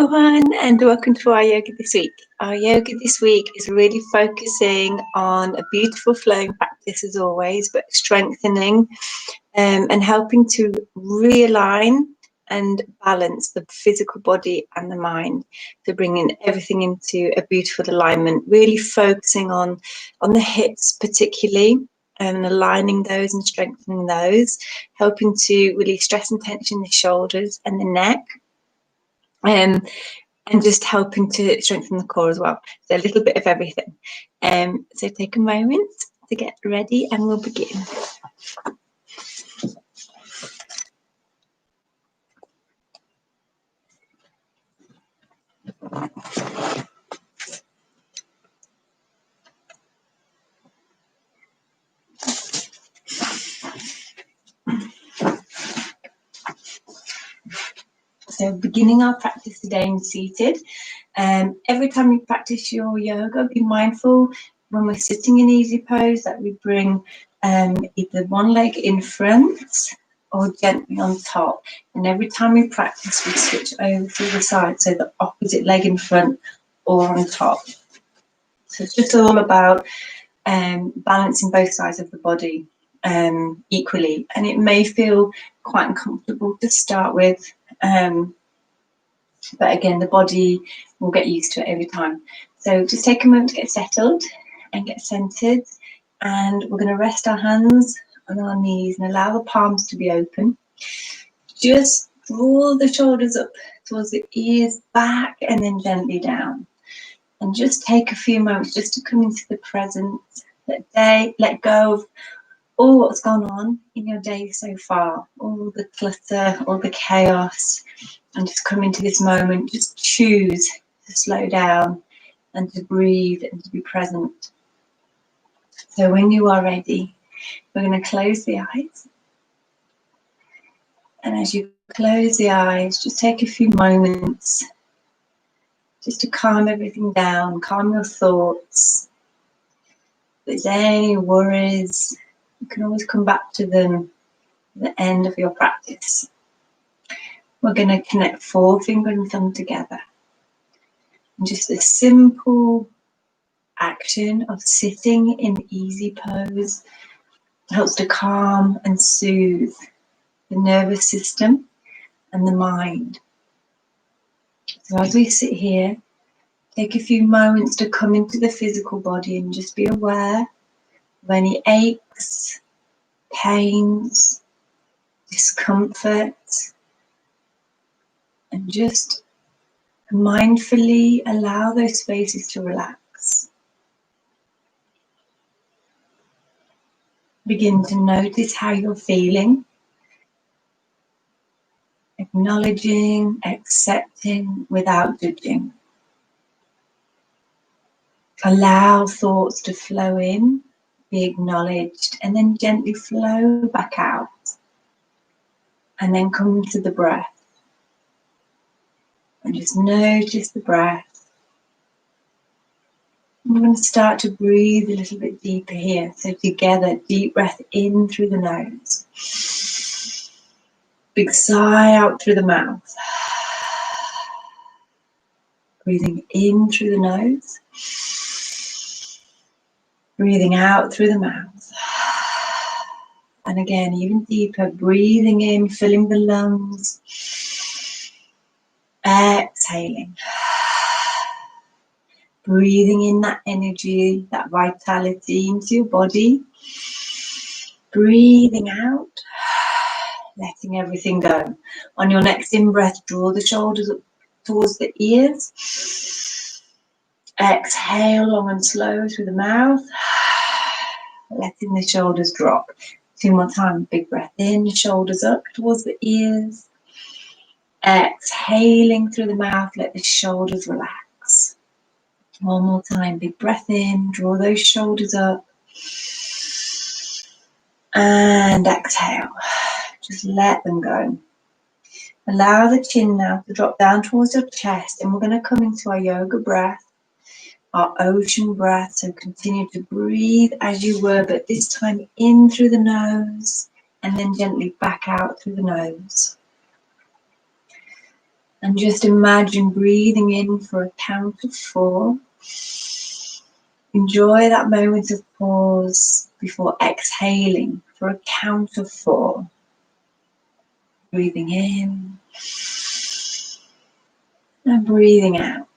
everyone, and welcome to our yoga this week. Our yoga this week is really focusing on a beautiful flowing practice as always, but strengthening and helping to realign and balance the physical body and the mind, to bringing everything into a beautiful alignment, really focusing on the hips particularly, and aligning those and strengthening those, helping to release stress and tension in the shoulders and the neck. And just helping to strengthen the core as well. So a little bit of everything. So take a moment to get ready and we'll begin. So beginning our practice today in seated. Every time you practice your yoga, be mindful when we're sitting in easy pose that we bring either one leg in front or gently on top. And every time we practice, we switch over to the side, so the opposite leg in front or on top. So it's just all about balancing both sides of the body equally. And it may feel quite uncomfortable to start with, but again, the body will get used to it every time. So just take a moment to get settled and get centered. And we're going to rest our hands on our knees and allow the palms to be open. Just draw the shoulders up towards the ears, back, and then gently down. And just take a few moments just to come into the present. Let go of all what's gone on in your day so far, all the clutter, all the chaos, and just come into this moment. Just choose to slow down and to breathe and to be present. So when you are ready, we're going to close the eyes. And as you close the eyes, just take a few moments just to calm everything down, calm your thoughts. If there's any worries, you can always come back to them at the end of your practice. We're going to connect forefinger and thumb together. And just a simple action of sitting in easy pose helps to calm and soothe the nervous system and the mind. So as we sit here, take a few moments to come into the physical body and just be aware of any aches, pains, discomfort, and just mindfully allow those spaces to relax. Begin to notice how you're feeling, acknowledging, accepting without judging. Allow thoughts to flow in, be acknowledged, and then gently flow back out. And then come to the breath. And just notice the breath. We're going to start to breathe a little bit deeper here. So together, deep breath in through the nose. Big sigh out through the mouth. Breathing in through the nose. Breathing out through the mouth. And again, even deeper, breathing in, filling the lungs. Exhaling. Breathing in that energy, that vitality into your body. Breathing out, letting everything go. On your next in-breath, draw the shoulders up towards the ears. Exhale long and slow through the mouth, letting the shoulders drop. 2 more times, big breath in, shoulders up towards the ears. Exhaling through the mouth, let the shoulders relax. 1 more time, big breath in, draw those shoulders up. And exhale, just let them go. Allow the chin now to drop down towards your chest, and we're going to come into our yoga breath, our ocean breath. So continue to breathe as you were, but this time in through the nose and then gently back out through the nose. And just imagine breathing in for a count of 4. Enjoy that moment of pause before exhaling for a count of 4. Breathing in and breathing out.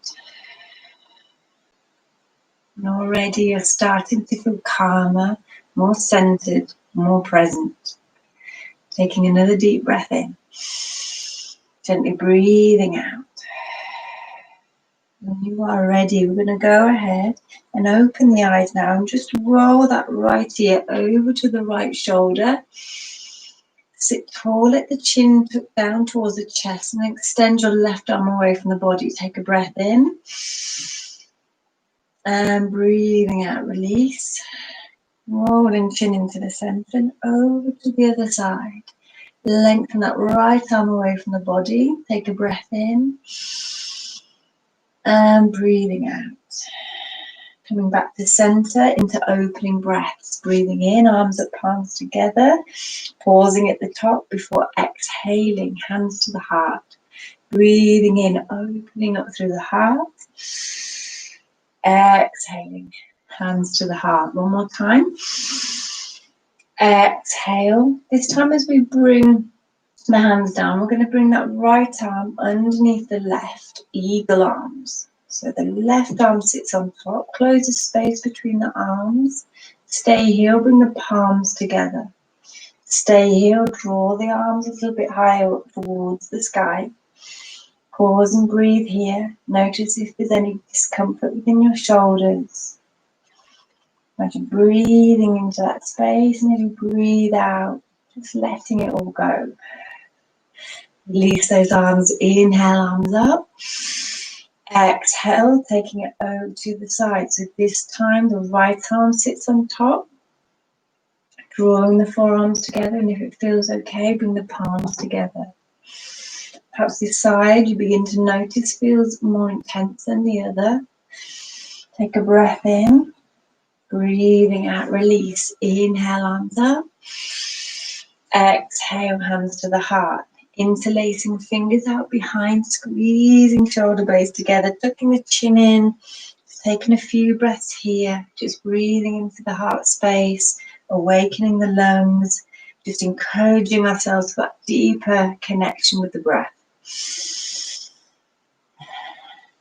And already you're starting to feel calmer, more centered, more present. Taking another deep breath in. Gently breathing out. When you are ready, we're going to go ahead and open the eyes now and just roll that right ear over to the right shoulder. Sit tall, let the chin tuck down towards the chest and extend your left arm away from the body. Take a breath in. And breathing out, release. Rolling chin into the center and over to the other side. Lengthen that right arm away from the body. Take a breath in. And breathing out. Coming back to center into opening breaths. Breathing in, arms up, palms together. Pausing at the top before exhaling, hands to the heart. Breathing in, opening up through the heart. Exhaling, hands to the heart. One more time. Exhale. This time as we bring the hands down, we're going to bring that right arm underneath the left, eagle arms. So the left arm sits on top, close the space between the arms. Stay here, bring the palms together. Stay here, draw the arms a little bit higher up towards the sky. Pause and breathe here. Notice if there's any discomfort within your shoulders. Imagine breathing into that space, and as you breathe out, just letting it all go. Release those arms, inhale, arms up. Exhale, taking it over to the side. So this time the right arm sits on top, drawing the forearms together, and if it feels okay, bring the palms together. Perhaps this side you begin to notice feels more intense than the other. Take a breath in, breathing out, release. Inhale, arms up. Exhale, hands to the heart. Interlacing fingers out behind, squeezing shoulder blades together, tucking the chin in. Taking a few breaths here, just breathing into the heart space, awakening the lungs, just encouraging ourselves for that deeper connection with the breath.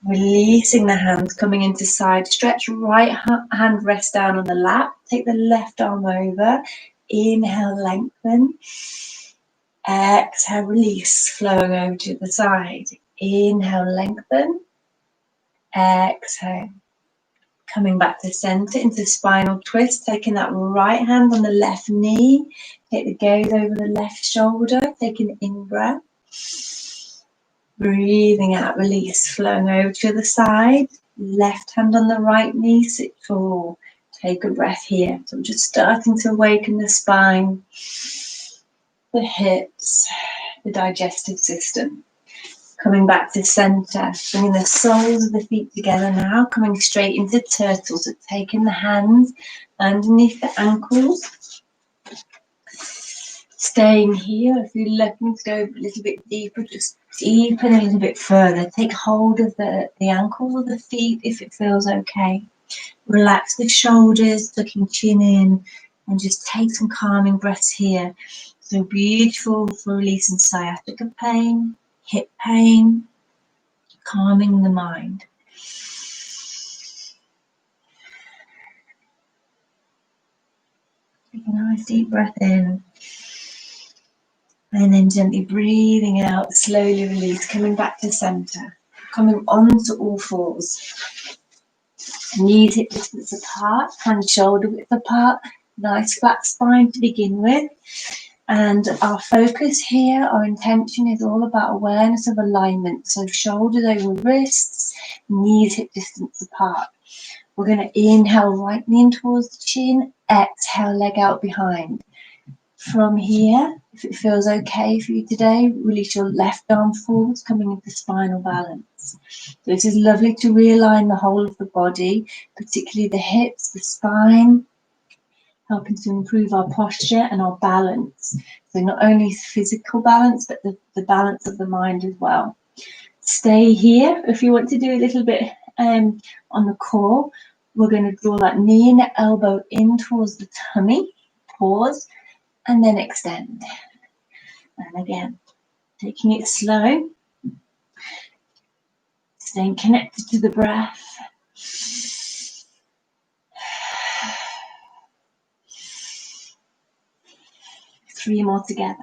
Releasing the hands, coming into side stretch. Right hand rest down on the lap. Take the left arm over. Inhale, lengthen. Exhale, release, flowing over to the side. Inhale, lengthen. Exhale. Coming back to center into spinal twist. Taking that right hand on the left knee. Take the gaze over the left shoulder. Taking an in-breath. Breathing out, release, flowing over to the side. Left hand on the right knee, sit tall. Take a breath here. So I'm just starting to awaken the spine, the hips, the digestive system. Coming back to center, bringing the soles of the feet together now, coming straight into turtle. So taking the hands underneath the ankles. Staying here, if you're looking to go a little bit deeper, just deepen a little bit further. Take hold of the ankles or the feet if it feels okay. Relax the shoulders, tucking chin in, and just take some calming breaths here. So beautiful for releasing sciatica pain, hip pain, calming the mind. Take a nice deep breath in. And then gently breathing out, slowly release, coming back to center. Coming onto all fours. Knees hip distance apart, hands shoulder width apart. Nice flat spine to begin with. And our focus here, our intention is all about awareness of alignment. So shoulders over wrists, knees hip distance apart. We're going to inhale, right knee in towards the chin. Exhale, leg out behind. From here, if it feels okay for you today, release your left arm forwards, coming into spinal balance. So this is lovely to realign the whole of the body, particularly the hips, the spine, helping to improve our posture and our balance. So not only physical balance, but the balance of the mind as well. Stay here. If you want to do a little bit on the core, we're going to draw that knee and elbow in towards the tummy. Pause and then extend. And again, taking it slow, staying connected to the breath. 3 more together.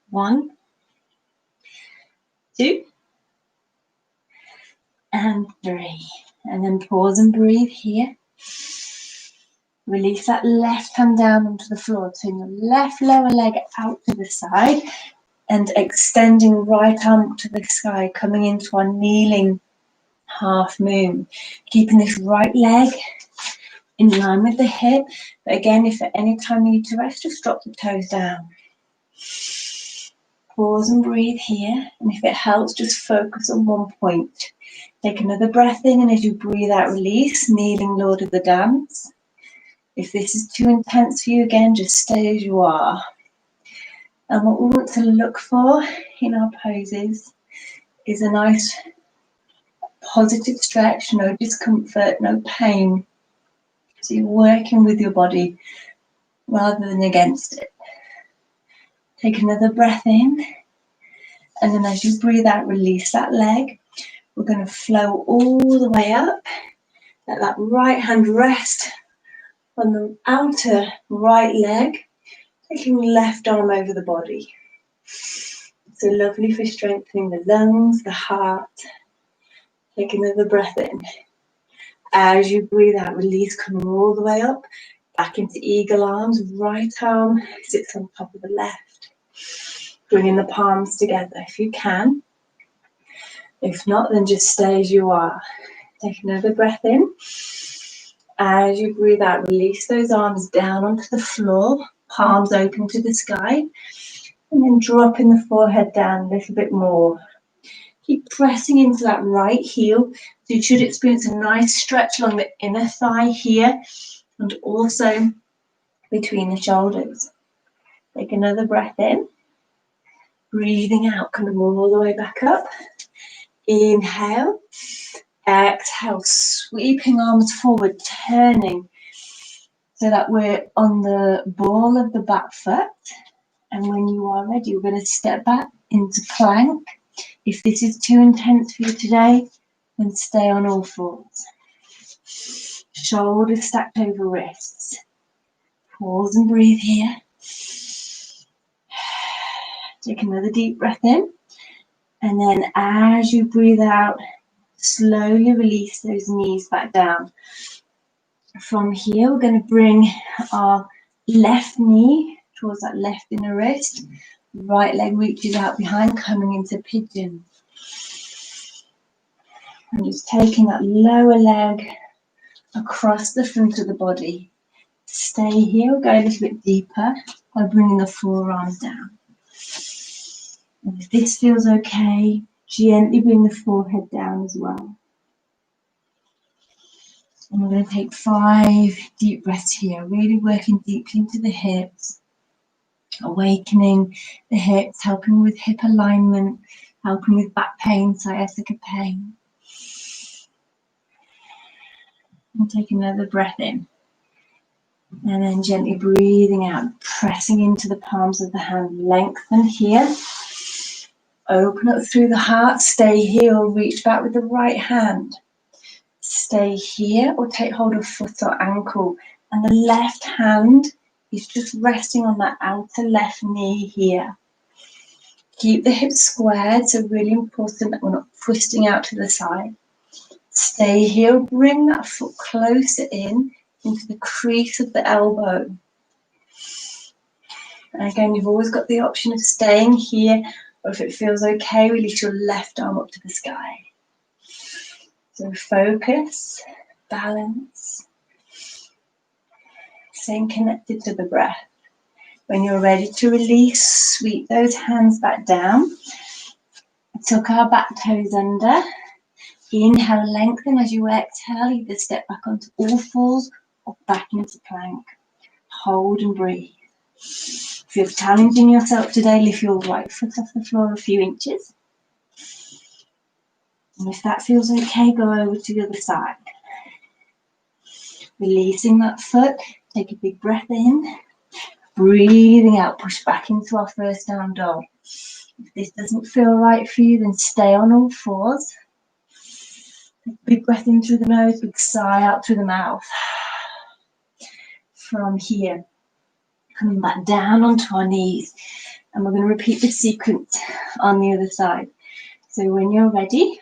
1, 2, and 3. And then pause and breathe here. Release that left hand down onto the floor. Turn your left lower leg out to the side and extending right arm to the sky, coming into our kneeling half moon. Keeping this right leg in line with the hip. But again, if at any time you need to rest, just drop the toes down. Pause and breathe here. And if it helps, just focus on one point. Take another breath in, and as you breathe out, release, kneeling Lord of the Dance. If this is too intense for you, again, just stay as you are. And what we want to look for in our poses is a nice positive stretch, no discomfort, no pain. So you're working with your body rather than against it. Take another breath in, and then as you breathe out, release that leg. We're going to flow all the way up. Let that right hand rest on the outer right leg, taking the left arm over the body. So lovely for strengthening the lungs, the heart. Take another breath in. As you breathe out, release, coming all the way up, back into eagle arms. Right arm sits on top of the left. Bringing the palms together if you can. If not, then just stay as you are. Take another breath in. As you breathe out, release those arms down onto the floor, palms open to the sky, and then dropping the forehead down a little bit more. Keep pressing into that right heel. So you should experience a nice stretch along the inner thigh here and also between the shoulders. Take another breath in. Breathing out, coming all the way back up. Inhale. Exhale, sweeping arms forward, turning so that we're on the ball of the back foot. And when you are ready, we're going to step back into plank. If this is too intense for you today, then stay on all fours. Shoulders stacked over wrists. Pause and breathe here. Take another deep breath in. And then as you breathe out, slowly release those knees back down. From here, we're going to bring our left knee towards that left inner wrist. Right leg reaches out behind, coming into pigeon. And just taking that lower leg across the front of the body. Stay here, we'll go a little bit deeper by bringing the forearms down. And if this feels okay, gently bring the forehead down as well. And we're going to take 5 deep breaths here, really working deeply into the hips, awakening the hips, helping with hip alignment, helping with back pain, sciatica pain. And take another breath in. And then gently breathing out, pressing into the palms of the hand. Lengthen here. Open up through the heart. Stay here or reach back with the right hand. Stay here or take hold of foot or ankle. And the left hand is just resting on that outer left knee here. Keep the hips squared, so really important that we're not twisting out to the side. Stay here, bring that foot closer in into the crease of the elbow. And again, you've always got the option of staying here, or if it feels okay, release your left arm up to the sky. So focus, balance, staying connected to the breath. When you're ready to release, sweep those hands back down. Tuck our back toes under. Inhale, lengthen as you exhale, either step back onto all fours or back into plank. Hold and breathe. If you're challenging yourself today, lift your right foot off the floor a few inches. And if that feels okay, go over to the other side. Releasing that foot, take a big breath in, breathing out, push back into our first down dog. If this doesn't feel right for you, then stay on all fours. Big breath in through the nose, big sigh out through the mouth. From here, coming back down onto our knees, and we're going to repeat the sequence on the other side. So when you're ready,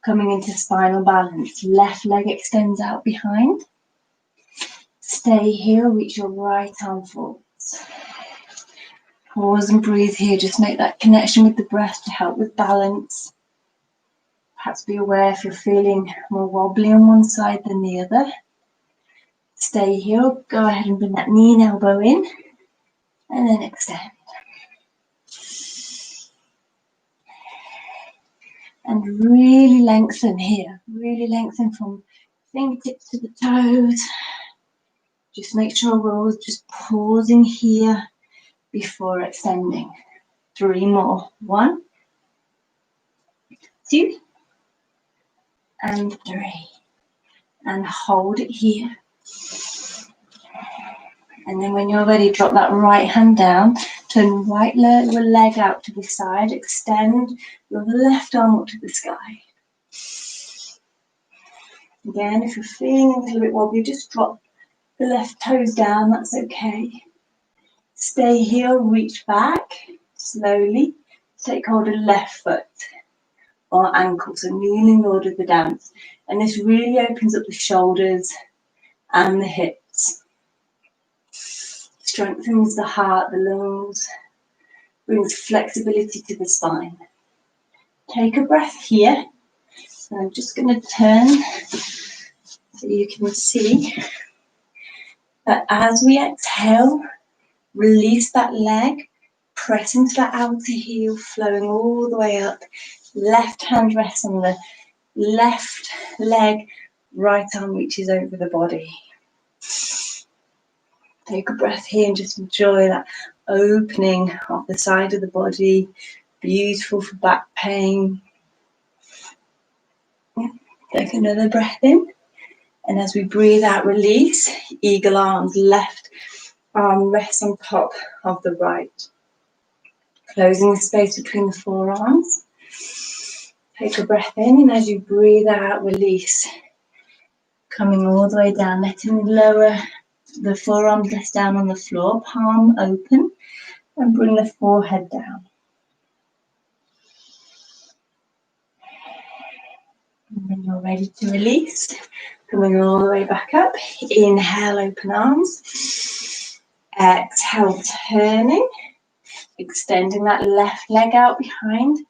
coming into spinal balance, left leg extends out behind. Stay here, reach your right arm forwards. Pause and breathe here, just make that connection with the breath to help with balance. Perhaps be aware if you're feeling more wobbly on one side than the other. Stay here, go ahead and bring that knee and elbow in, and then extend. And really lengthen here, really lengthen from fingertips to the toes. Just make sure we're always just pausing here before extending. 3 more. 1, 2, and 3. And hold it here. And then when you're ready, drop that right hand down, turn right leg out to the side, extend your left arm up to the sky. Again, if you're feeling a little bit wobbly, just drop the left toes down, that's okay. Stay here, reach back, slowly, take hold of left foot or ankle, so kneeling Lord of the dance. And this really opens up the shoulders and the hips. Strengthens the heart, the lungs, brings flexibility to the spine. Take a breath here. So I'm just going to turn so you can see that as we exhale, release that leg, press into that outer heel, flowing all the way up. Left hand rests on the left leg, right arm reaches over the body. Take a breath here and just enjoy that opening of the side of the body. Beautiful for back pain. Take another breath in. And as we breathe out, release. Eagle arms, left arm rests on top of the right. Closing the space between the forearms. Take a breath in, and as you breathe out, release. Coming all the way down, letting the forearms rest down on the floor, palm open, and bring the forehead down. And when you're ready to release, coming all the way back up, inhale, open arms. Exhale, turning, extending that left leg out behind,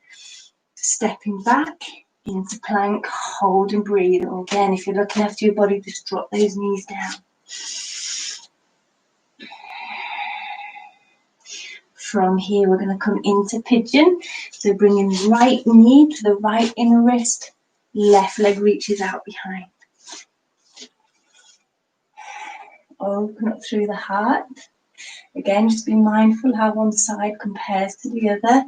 stepping back into plank, hold and breathe. And again, if you're looking after your body, just drop those knees down. From here, we're going to come into pigeon. So bringing right knee to the right inner wrist, left leg reaches out behind. Open up through the heart. Again, just be mindful how one side compares to the other.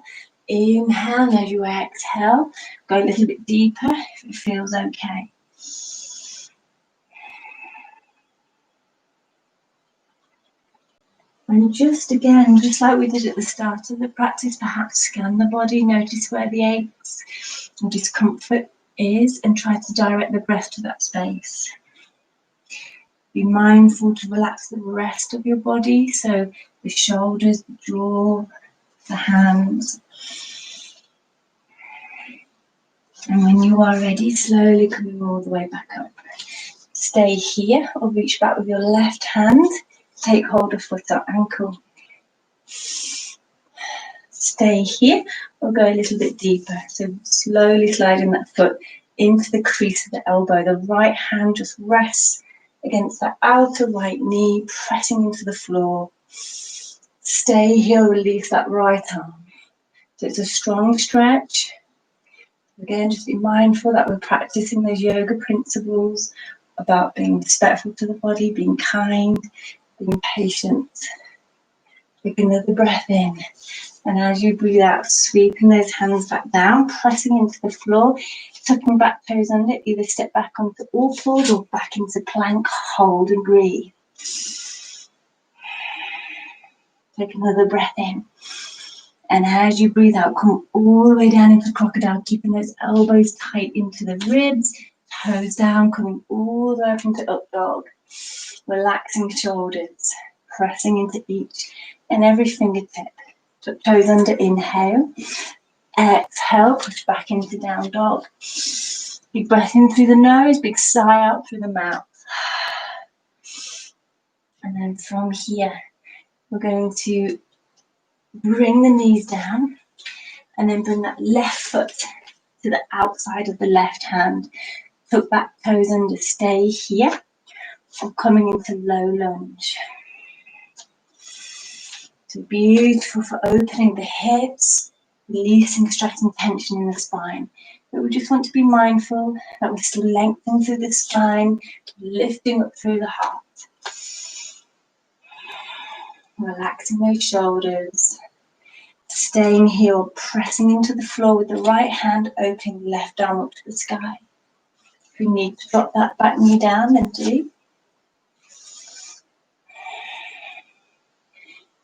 Inhale, and as you exhale, go a little bit deeper if it feels okay. And just again, just like we did at the start of the practice, perhaps scan the body, notice where the aches or discomfort is, and try to direct the breath to that space. Be mindful to relax the rest of your body, so the shoulders, the jaw, the hands. And when you are ready, slowly coming all the way back up. Stay here or reach back with your left hand. Take hold of foot or ankle. Stay here or go a little bit deeper. So slowly sliding that foot into the crease of the elbow. The right hand just rests against that outer right knee, pressing into the floor. Stay here, release that right arm. So it's a strong stretch. Again, just be mindful that we're practicing those yoga principles about being respectful to the body, being kind, being patient. Take another breath in. And as you breathe out, sweeping those hands back down, pressing into the floor, tucking back toes under, either step back onto all fours or back into plank, hold and breathe. Take another breath in. And as you breathe out, come all the way down into crocodile, keeping those elbows tight into the ribs, toes down, coming all the way up into up dog. Relaxing shoulders, pressing into each and every fingertip. Tuck toes under, inhale. Exhale, push back into down dog. Big breath in through the nose, big sigh out through the mouth. And then from here, we're going to bring the knees down and then bring that left foot to the outside of the left hand. Tuck back toes under, stay here, or coming into low lunge. So beautiful for opening the hips, releasing stress and tension in the spine. But we just want to be mindful that we're still lengthening through the spine, lifting up through the heart. Relaxing those shoulders. Staying here or pressing into the floor with the right hand, opening left arm up to the sky. If you need to drop that back knee down, then do.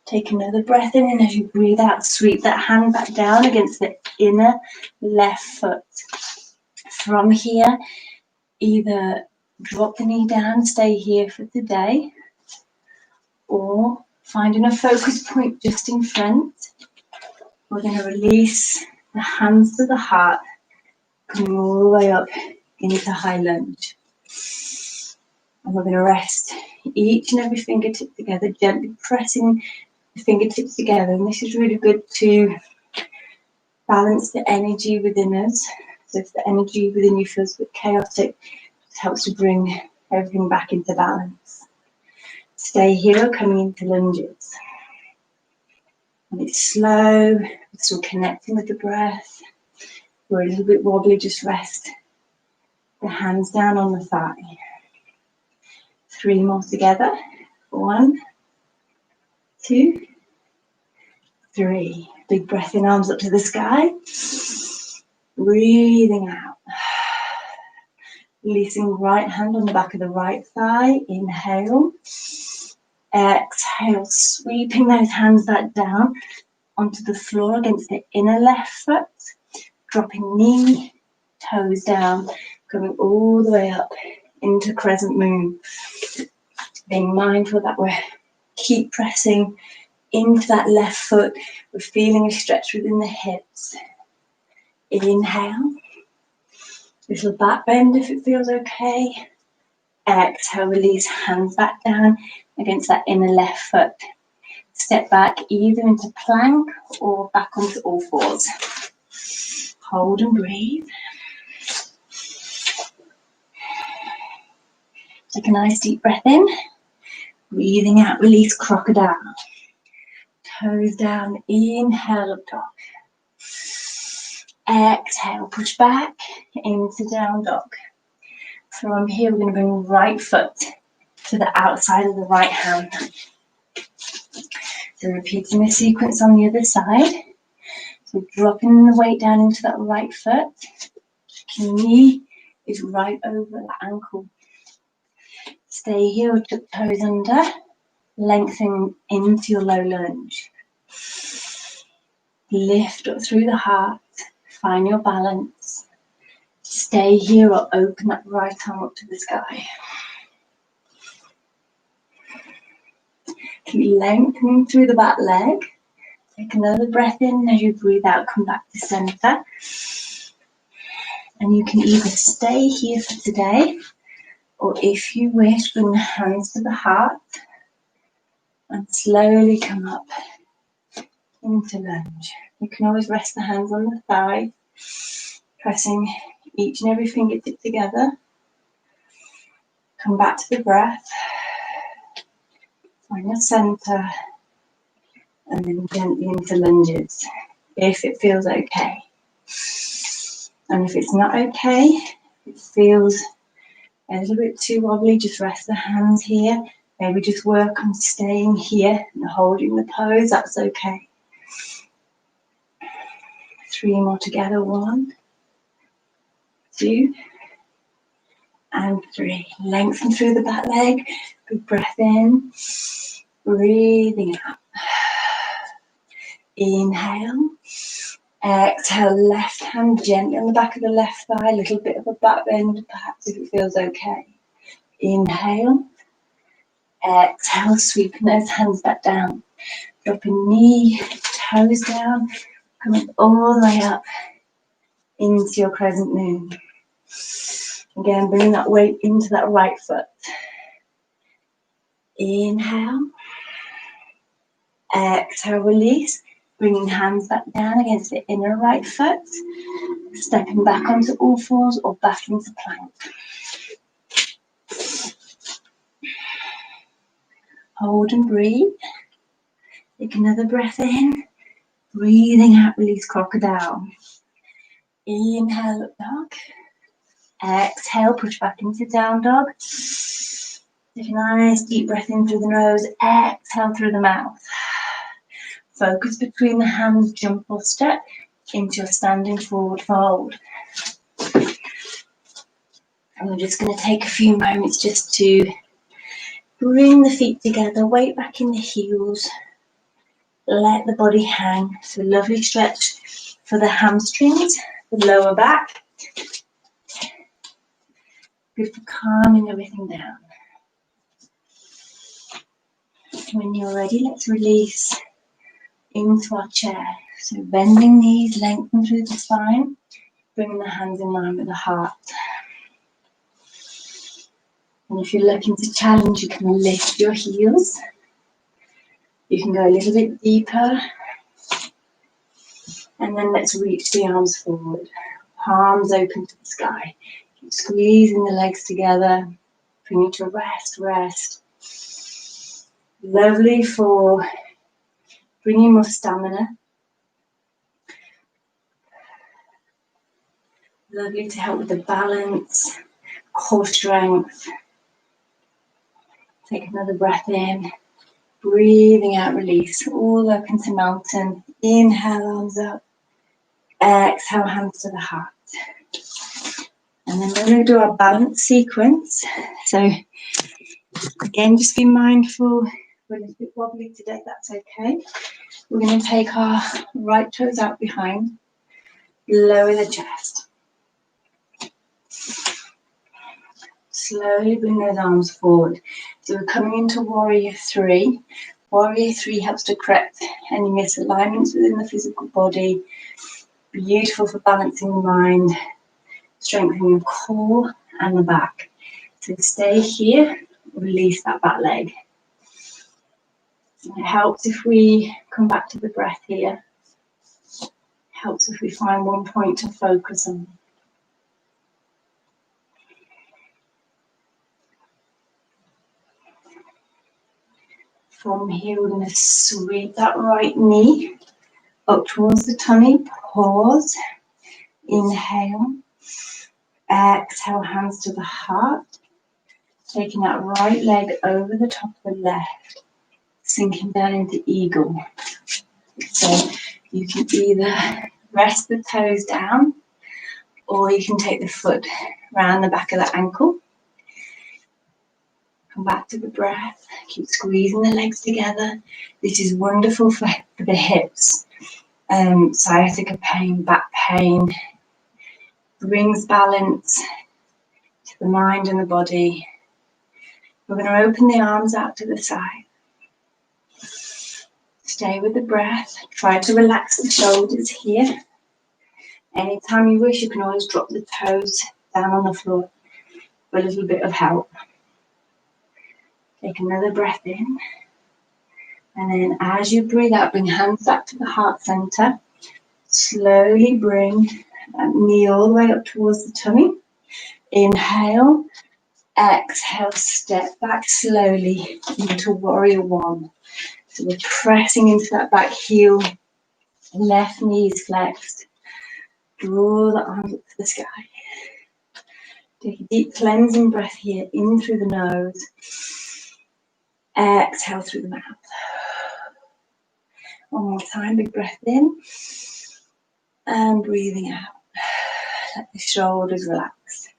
Take another breath in, and as you breathe out, sweep that hand back down against the inner left foot. From here, either drop the knee down, stay here for today, or finding a focus point just in front. We're going to release the hands to the heart, coming all the way up into high lunge. And we're going to rest each and every fingertip together, gently pressing the fingertips together. And this is really good to balance the energy within us. So if the energy within you feels a bit chaotic, it helps to bring everything back into balance. Stay here, coming into lunges. And it's slow, we're still connecting with the breath. We're a little bit wobbly, just rest the hands down on the thigh. 3 more together. 1, 2, 3. Big breath in, arms up to the sky. Breathing out. Releasing right hand on the back of the right thigh. Inhale. Exhale, sweeping those hands back down onto the floor against the inner left foot. Dropping knee, toes down, coming all the way up into crescent moon. Being mindful that we keep pressing into that left foot. We're feeling a stretch within the hips. Inhale. Little back bend if it feels okay. Exhale, release, hands back down against that inner left foot. Step back either into plank or back onto all fours. Hold and breathe. Take a nice deep breath in. Breathing out, release crocodile. Toes down, inhale up dog. Exhale, push back into down dog. From here, we're going to bring right foot to the outside of the right hand. So repeating the sequence on the other side. So dropping the weight down into that right foot. Your knee is right over the ankle. Stay here with the toes under, lengthening into your low lunge. Lift up through the heart, find your balance. Stay here or open that right arm up to the sky. Keep lengthening through the back leg. Take another breath in. As you breathe out, come back to center. And you can either stay here for today, or if you wish, bring the hands to the heart and slowly come up into lunge. You can always rest the hands on the thigh, pressing each and every fingertip together. Come back to the breath. Find your center. And then gently into lunges, if it feels okay. And if it's not okay, if it feels a little bit too wobbly, just rest the hands here. Maybe just work on staying here and holding the pose, that's okay. 3 more together. 1, 2, and 3. Lengthen through the back leg. Big breath in. Breathing out. Inhale. Exhale, left hand gently on the back of the left thigh. A little bit of a back bend, perhaps, if it feels okay. Inhale. Exhale, sweeping those hands back down. Dropping knee, toes down. Coming all the way up into your crescent moon. Again, bringing that weight into that right foot. Inhale. Exhale, release. Bringing hands back down against the inner right foot. Stepping back onto all fours or back into plank. Hold and breathe. Take another breath in. Breathing out, release crocodile. Inhale, up dog. Exhale, push back into down dog. Take a nice deep breath in through the nose. Exhale through the mouth. Focus between the hands, jump or step into your standing forward fold. And we're just going to take a few moments just to bring the feet together, weight back in the heels, let the body hang. So lovely stretch for the hamstrings, the lower back. Good for calming everything down. When you're ready, let's release into our chair. So bending knees, lengthen through the spine, bringing the hands in line with the heart. And if you're looking to challenge, you can lift your heels. You can go a little bit deeper. And then let's reach the arms forward. Palms open to the sky. Keep squeezing the legs together. Bring you to rest, rest. Lovely for bringing more stamina. Lovely to help with the balance, core strength. Take another breath in. Breathing out, release. All up into mountain. Inhale, arms up. Exhale, hands to the heart. And then we're going to do our balance sequence. So again, just be mindful. We're a little bit wobbly today, that's okay. We're going to take our right toes out behind. Lower the chest. Slowly bring those arms forward. So we're coming into Warrior 3. Warrior 3 helps to correct any misalignments within the physical body. Beautiful for balancing the mind, strengthening the core and the back. So stay here, release that back leg. It helps if we come back to the breath here. It helps if we find one point to focus on. From here, we're going to sweep that right knee up towards the tummy. Pause. Inhale. Exhale, hands to the heart. Taking that right leg over the top of the left. Sinking down into eagle. So you can either rest the toes down or you can take the foot around the back of the ankle. Come back to the breath. Keep squeezing the legs together. This is wonderful for the hips. Sciatica pain, back pain. Brings balance to the mind and the body. We're going to open the arms out to the side. Stay with the breath. Try to relax the shoulders here. Anytime you wish, you can always drop the toes down on the floor for a little bit of help. Take another breath in. And then as you breathe out, bring hands back to the heart center. Slowly bring that knee all the way up towards the tummy. Inhale. Exhale, step back slowly into Warrior 1. So we're pressing into that back heel. Left knee is flexed. Draw the arms up to the sky. Take a deep cleansing breath here, in through the nose. Exhale through the mouth. One more time, big breath in. And breathing out. Let the shoulders relax.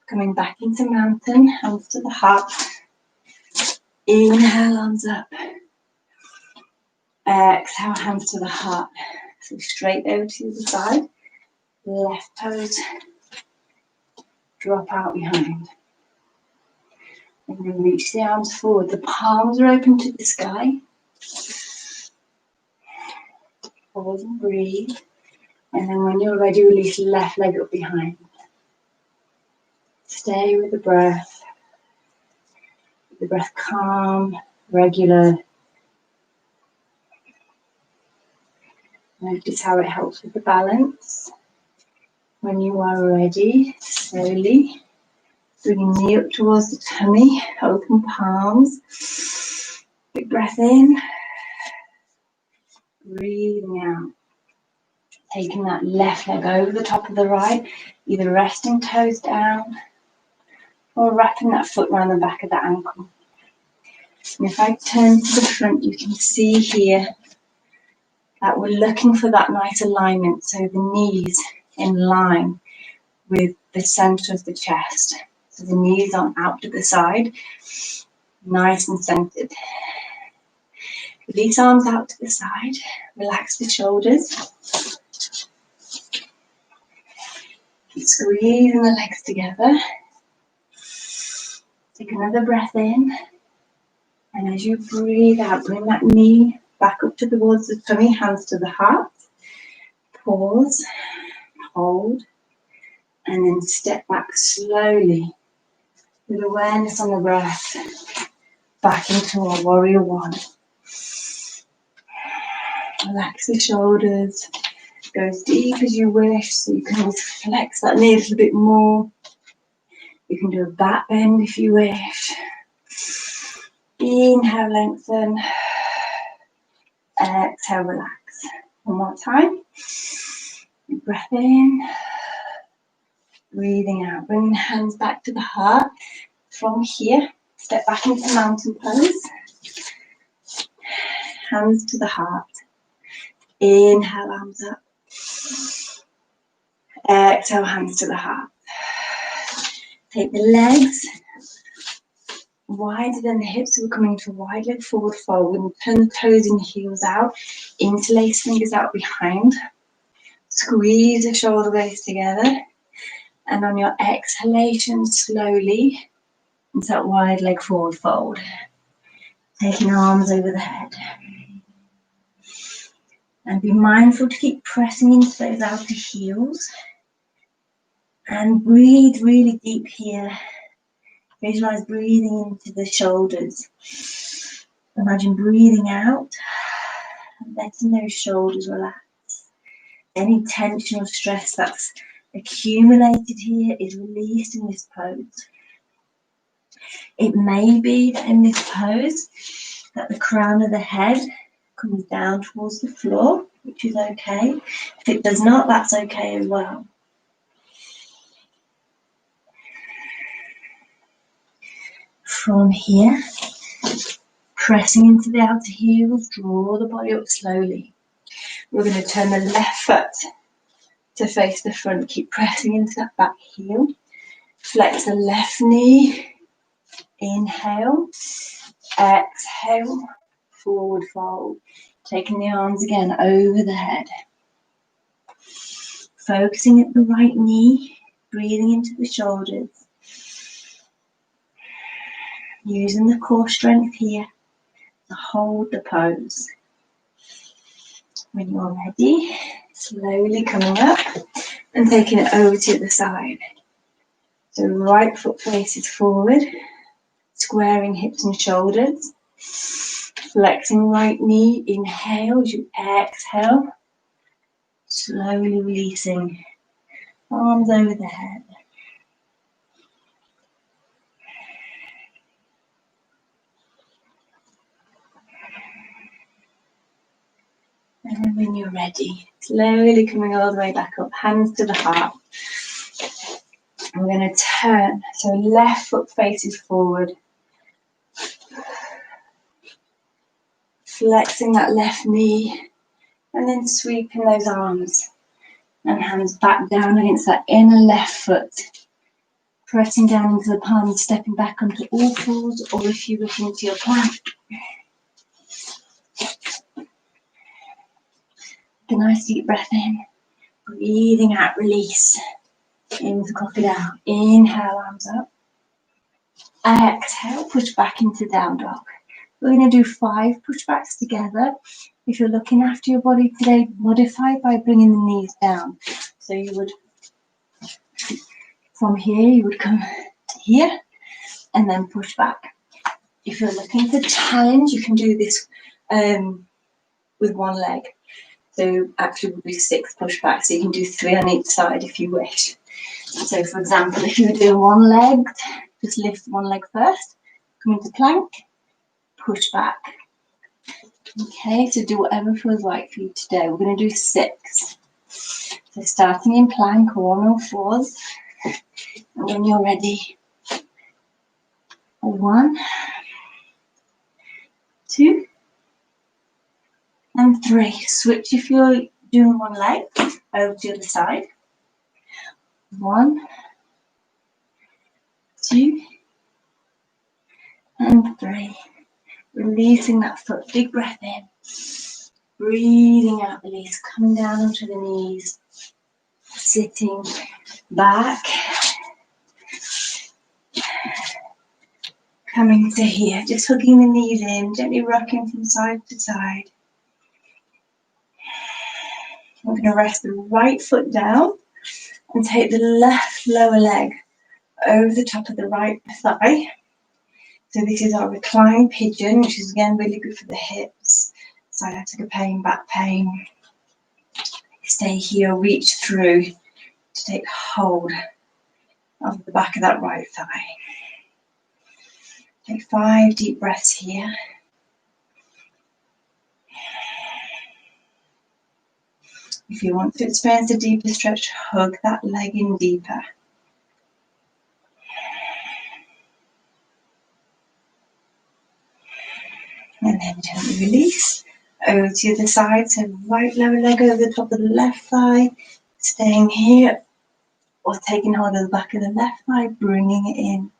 Coming back into mountain, hands to the heart. Inhale, arms up. Exhale, hands to the heart. So straight over to the side. Left toes drop out behind. And then reach the arms forward. The palms are open to the sky. Pause and breathe. And then when you're ready, release left leg up behind. Stay with the breath. Keep the breath calm, regular. Notice how it helps with the balance. When you are ready, slowly bring your knee up towards the tummy, open palms. Big breath in. Breathing out. Taking that left leg over the top of the right, either resting toes down or wrapping that foot around the back of the ankle. And if I turn to the front, you can see here that we're looking for that nice alignment, so the knees in line with the center of the chest. So the knees aren't out to the side, nice and centered. Release arms out to the side, relax the shoulders. Keep squeezing the legs together. Take another breath in. And as you breathe out, bring that knee back up towards the tummy, hands to the heart. Pause, hold, and then step back slowly with awareness on the breath, back into our warrior one. Relax the shoulders, go as deep as you wish, so you can always flex that knee a little bit more. You can do a back bend if you wish. Inhale, lengthen. Exhale, relax. One more time. Breath in. Breathing out. Bring the hands back to the heart. From here, step back into mountain pose. Hands to the heart. Inhale, arms up. Exhale, hands to the heart. Take the legs wider than the hips, so we're coming to a wide leg forward fold. And turn the toes and heels out. Interlace fingers out behind. Squeeze the shoulder blades together. And on your exhalation, slowly into that wide leg forward fold. Taking arms over the head. And be mindful to keep pressing into those outer heels. And breathe really deep here. Visualize breathing into the shoulders. Imagine breathing out and letting those shoulders relax. Any tension or stress that's accumulated here is released in this pose. It may be that in this pose that the crown of the head comes down towards the floor, which is okay. If it does not, that's okay as well. From here, pressing into the outer heels, draw the body up slowly. We're going to turn the left foot to face the front. Keep pressing into that back heel. Flex the left knee. Inhale. Exhale. Forward fold. Taking the arms again over the head. Focusing at the right knee. Breathing into the shoulders. Using the core strength here to hold the pose. When you're ready, slowly coming up and taking it over to the side. So right foot faces forward, squaring hips and shoulders. Flexing right knee, inhale as you exhale. Slowly releasing, arms over the head. And then when you're ready, slowly coming all the way back up, hands to the heart. I'm going to turn, so left foot faces forward. Flexing that left knee, and then sweeping those arms And hands back down against that inner left foot. Pressing down into the palm, stepping back onto all fours, or if you look into your plank. A nice deep breath in. Breathing out, release. Into crocodile. Inhale, arms up. Exhale, push back into down dog. We're going to do 5 pushbacks together. If you're looking after your body today, modify by bringing the knees down. So you would, from here, you would come here and then push back. If you're looking for challenge, you can do this with one leg. So actually we'll do 6 pushbacks. So you can do 3 on each side if you wish. So for example, if you were doing one leg, just lift one leg first, come into plank, push back. Okay, so do whatever feels right for you today. We're going to do 6. So starting in plank or on all fours. And when you're ready, 1, 2, and 3. Switch if you're doing one leg over to the other side. 1, 2, and 3. Releasing that foot. Big breath in. Breathing out, release. Coming down onto the knees. Sitting back. Coming to here. Just hugging the knees in. Gently rocking from side to side. We're going to rest the right foot down and take the left lower leg over the top of the right thigh. So this is our reclined pigeon, which is again really good for the hips, sciatica pain, back pain. Stay here, reach through to take hold of the back of that right thigh. Take 5 deep breaths here. If you want to experience a deeper stretch, hug that leg in deeper. And then gently release. Over to the other side, so right lower leg over the top of the left thigh, staying here, or taking hold of the back of the left thigh, bringing it in.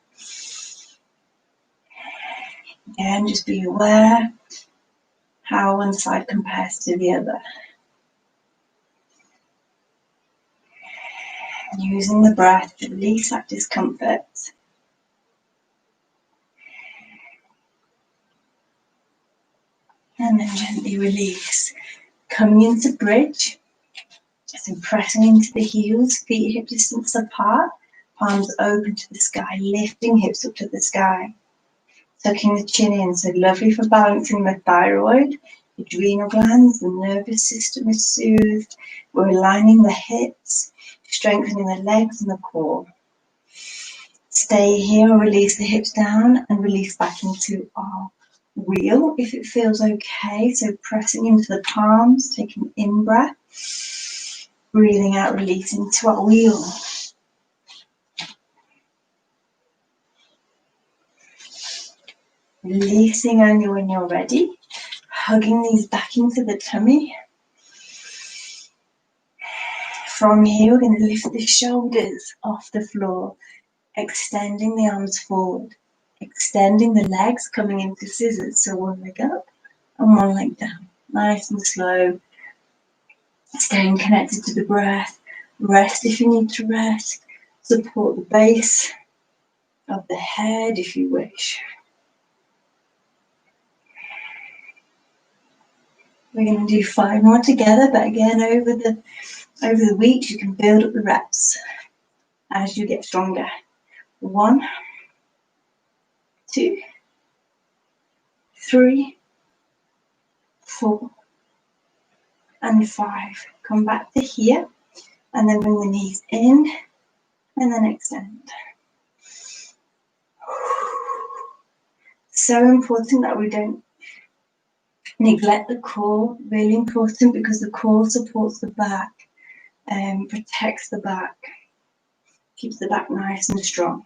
Again, just be aware how one side compares to the other. Using the breath to release that discomfort. And then gently release. Coming into bridge. So pressing into the heels, feet hip distance apart. Palms open to the sky, lifting hips up to the sky. Tucking the chin in, so lovely for balancing the thyroid, the adrenal glands, the nervous system is soothed. We're aligning the hips, strengthening the legs and the core. Stay here, release the hips down and release back into our wheel if it feels okay. So pressing into the palms, taking in breath, breathing out, releasing to our wheel. Releasing only when you're ready. Hugging these back into the tummy. From here, we're going to lift the shoulders off the floor, extending the arms forward, extending the legs, coming into scissors. So one leg up and one leg down. Nice and slow. Staying connected to the breath. Rest if you need to rest. Support the base of the head if you wish. We're going to do 5 more together, but again, over the weeks, you can build up the reps as you get stronger. 1, 2, 3, 4, and 5. Come back to here, and then bring the knees in, and then extend. So important that we don't neglect the core, really important, because the core supports the back and protects the back, keeps the back nice and strong.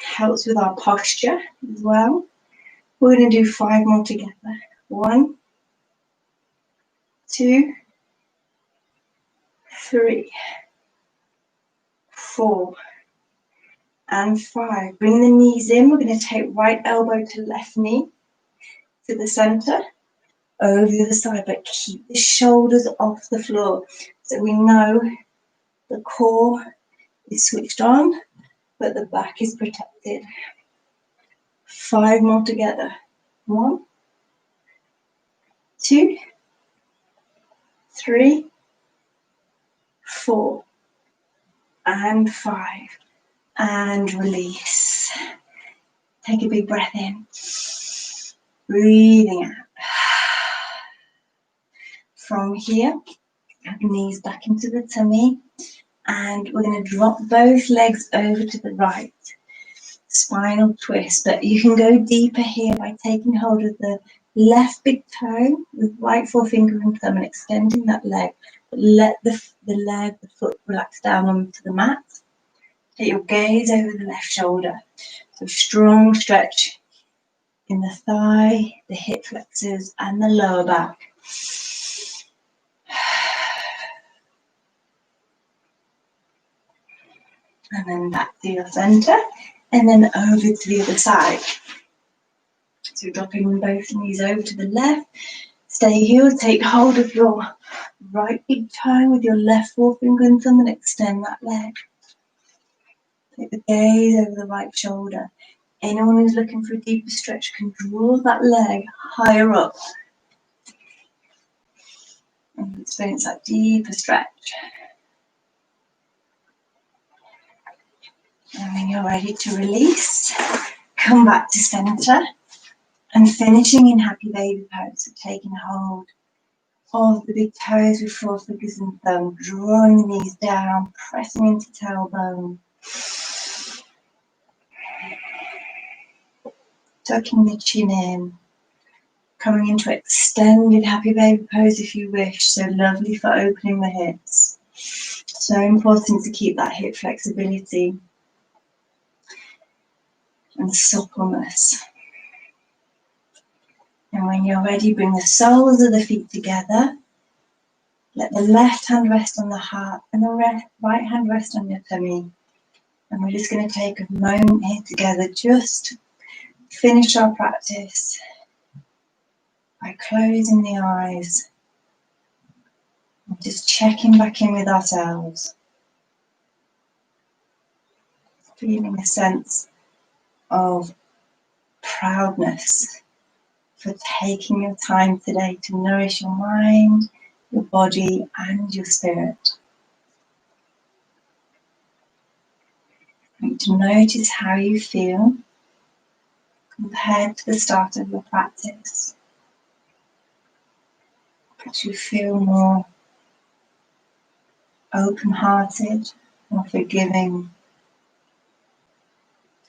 Helps with our posture as well. We're going to do 5 more together. 1, 2, 3, 4, and 5. Bring the knees in. We're going to take right elbow to left knee to the center, over the other side, but keep the shoulders off the floor so we know the core is switched on, but the back is protected. 5 more together. 1, 2, 3, 4, and 5. And release. Take a big breath in. Breathing out. From here, knees back into the tummy, and we're going to drop both legs over to the right. Spinal twist, but you can go deeper here by taking hold of the left big toe with right forefinger and thumb and extending that leg. But let the foot relax down onto the mat. Take your gaze over the left shoulder. So strong stretch in the thigh, the hip flexors, and the lower back. And then back to your center, and then over to the other side. So dropping both knees over to the left. Stay here, take hold of your right big toe with your left forefinger and thumb and extend that leg. Take the gaze over the right shoulder. Anyone who's looking for a deeper stretch can draw that leg higher up and experience that deeper stretch. And when you're ready to release, come back to center and finishing in happy baby pose. So taking hold of the big toes with forefingers and thumb, drawing the knees down, pressing into tailbone. Tucking the chin in, coming into extended happy baby pose if you wish. So lovely for opening the hips. So important to keep that hip flexibility and suppleness. And when you're ready, bring the soles of the feet together. Let the left hand rest on the heart and the right hand rest on your tummy. And we're just going to take a moment here together just to finish our practice by closing the eyes and just checking back in with ourselves. Feeling a sense of proudness for taking your time today to nourish your mind, your body, and your spirit. And to notice how you feel compared to the start of your practice. Perhaps you feel more open-hearted, more forgiving.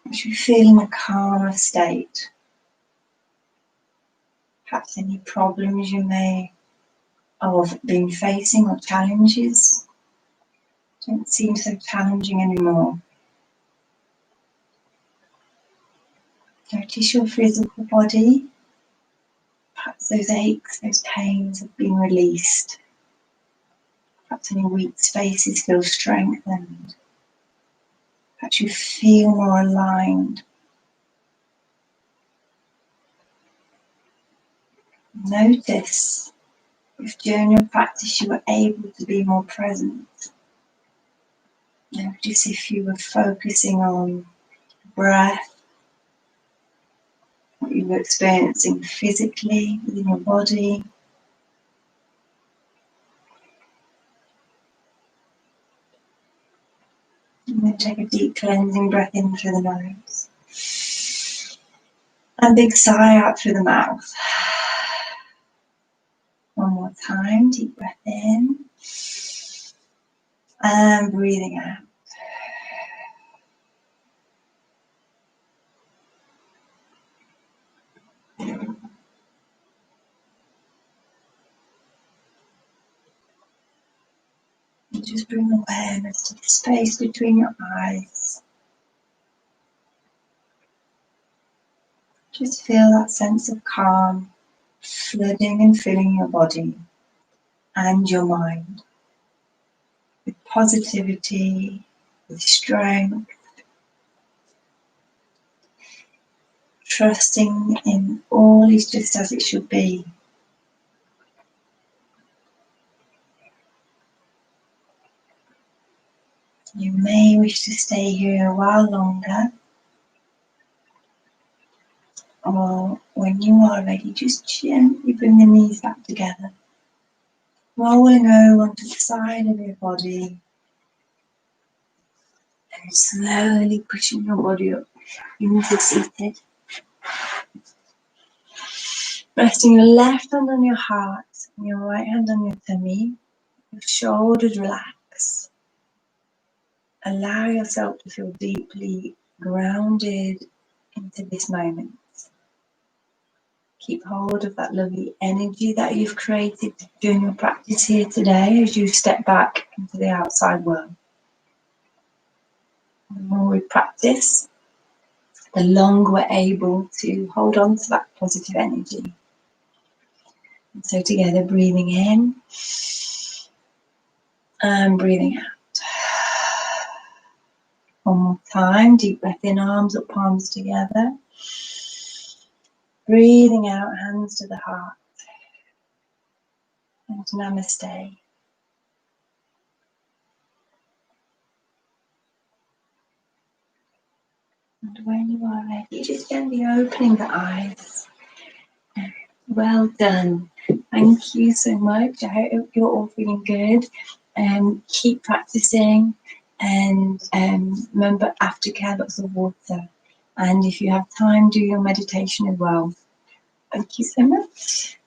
Perhaps you feel in a calmer state. Perhaps any problems you may have been facing or challenges don't seem so challenging anymore. Notice your physical body. Perhaps those aches, those pains have been released. Perhaps any weak spaces feel strengthened. Perhaps you feel more aligned. Notice if during your practice you were able to be more present. Notice if you were focusing on breath, what you were experiencing physically within your body. And then take a deep cleansing breath in through the nose. And big sigh out through the mouth. One more time, deep breath in. And breathing out. And just bring awareness to the space between your eyes. Just feel that sense of calm flooding and filling your body and your mind. positivity, with strength, trusting in all is just as it should be. You may wish to stay here a while longer, or when you are ready, just gently bring the knees back together, rolling over onto the side of your body, and slowly pushing your body up into seated. Resting your left hand on your heart and your right hand on your tummy, your shoulders relax. Allow yourself to feel deeply grounded into this moment. Keep hold of that lovely energy that you've created during your practice here today as you step back into the outside world. The more we practice, the longer we're able to hold on to that positive energy. And so together, breathing in and breathing out. One more time, deep breath in, arms up, palms together. Breathing out, hands to the heart. And Namaste. And when you are ready, just gently opening the eyes. Well done. Thank you so much. I hope you're all feeling good. Keep practicing, and remember, aftercare, lots of water. And if you have time, do your meditation as well. Thank you so much.